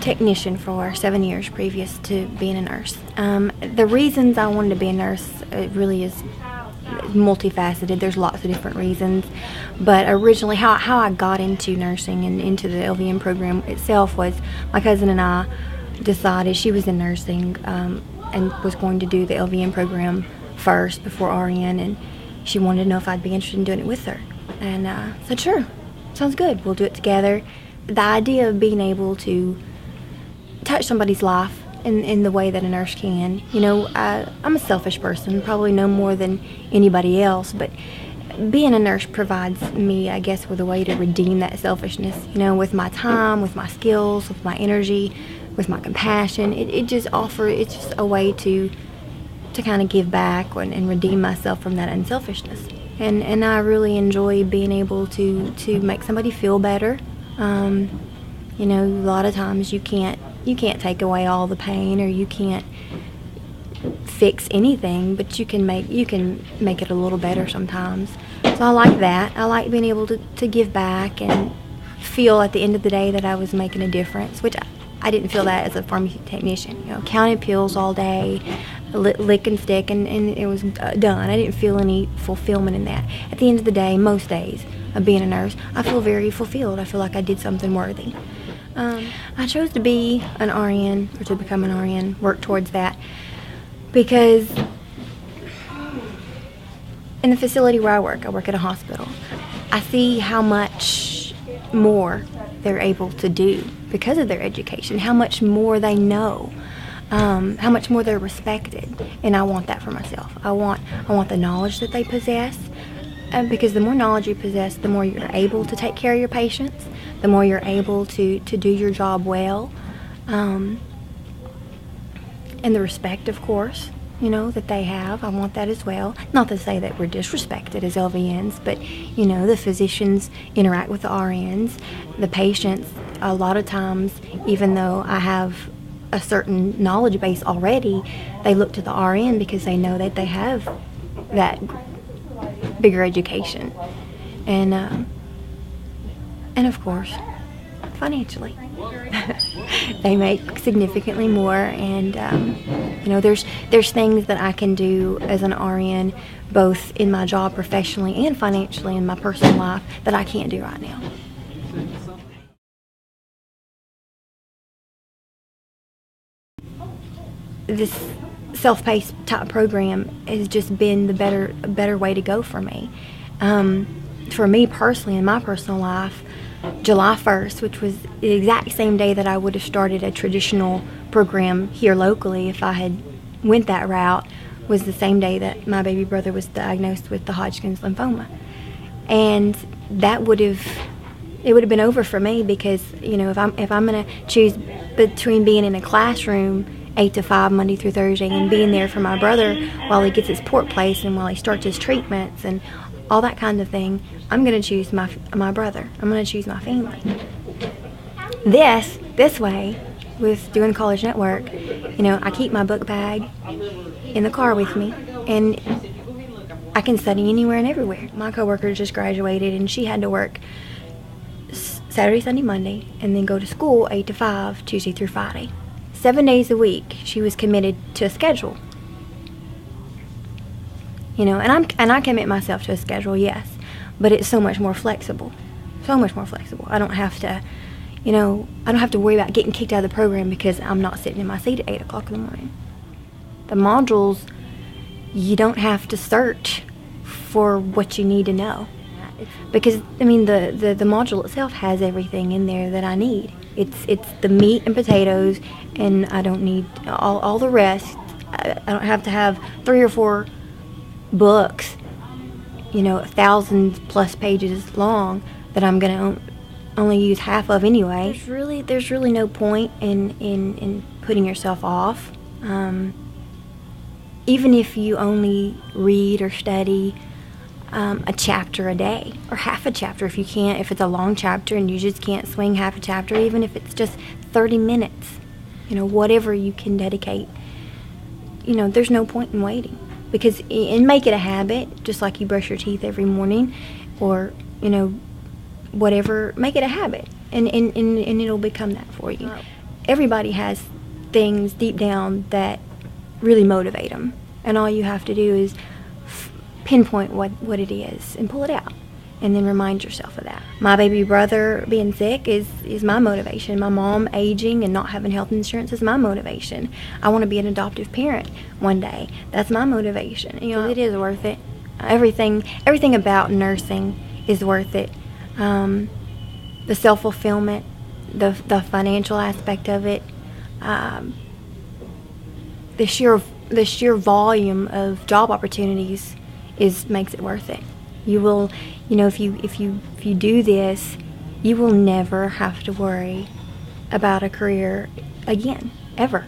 technician for 7 years previous to being a nurse. The reasons I wanted to be a nurse, it really is multifaceted. There's lots of different reasons, but originally how I got into nursing and into the LVN program itself was my cousin and I decided, she was in nursing and was going to do the LVN program first before RN, and she wanted to know if I'd be interested in doing it with her, and I said sure, sounds good, we'll do it together. The idea of being able to touch somebody's life in the way that a nurse can, I'm a selfish person, probably no more than anybody else, but being a nurse provides me, I guess, with a way to redeem that selfishness, with my time, with my skills, with my energy, with my compassion. It's just a way to kind of give back and redeem myself from that unselfishness. And I really enjoy being able to make somebody feel better. A lot of times you can't take away all the pain, or you can't fix anything, but you can make it a little better sometimes. So I like that. I like being able to give back and feel at the end of the day that I was making a difference, which I didn't feel that as a pharmacy technician. Counting pills all day, lick and stick, and it was done. I didn't feel any fulfillment in that. At the end of the day, most days of being a nurse, I feel very fulfilled. I feel like I did something worthy. I chose to be an RN, or to become an RN, work towards that, because in the facility where I work at a hospital, I see how much more they're able to do because of their education, how much more they know, how much more they're respected, and I want that for myself. I want the knowledge that they possess, because the more knowledge you possess, the more you're able to take care of your patients, the more you're able to do your job well, and the respect, of course, that they have. I want that as well. Not to say that we're disrespected as LVNs, but, the physicians interact with the RNs. The patients, a lot of times, even though I have a certain knowledge base already, they look to the RN because they know that they have that bigger education. And of course, financially. They make significantly more, and there's things that I can do as an RN, both in my job professionally and financially in my personal life, that I can't do right now. This self-paced type program has just been the better way to go for me. For me personally, in my personal life, July 1st, which was the exact same day that I would have started a traditional program here locally if I had went that route, was the same day that my baby brother was diagnosed with the Hodgkin's lymphoma. And it would have been over for me, because if I'm going to choose between being in a classroom 8 to 5 Monday through Thursday and being there for my brother while he gets his port placed and while he starts his treatments and all that kind of thing, I'm going to choose my brother. I'm going to choose my family. This way, with doing college network, I keep my book bag in the car with me, and I can study anywhere and everywhere. My coworker just graduated, and she had to work Saturday, Sunday, Monday, and then go to school 8 to 5, Tuesday through Friday. 7 days a week, she was committed to a schedule. And I commit myself to a schedule, yes, but it's so much more flexible. So much more flexible. I don't have to, I don't have to worry about getting kicked out of the program because I'm not sitting in my seat at 8 o'clock in the morning. The modules, you don't have to search for what you need to know, because the module itself has everything in there that I need. It's the meat and potatoes, and I don't need all the rest. I don't have to have 3 or 4 books, 1,000+ pages long, that I'm gonna only use half of anyway. There's really no point in putting yourself off. Even if you only read or study a chapter a day, or half a chapter if it's a long chapter and you just can't swing half a chapter, even if it's just 30 minutes, whatever you can dedicate, there's no point in waiting. Because, and make it a habit, just like you brush your teeth every morning, or, whatever, make it a habit, and it'll become that for you. everybody has things deep down that really motivate them, and all you have to do is pinpoint what it is and pull it out, and then remind yourself of that. My baby brother being sick is my motivation. My mom aging and not having health insurance is my motivation. I want to be an adoptive parent one day. That's my motivation. You know, it is worth it. Everything about nursing is worth it. The self-fulfillment, the financial aspect of it, the sheer volume of job opportunities makes it worth it. You will, if you do this, you will never have to worry about a career again, ever.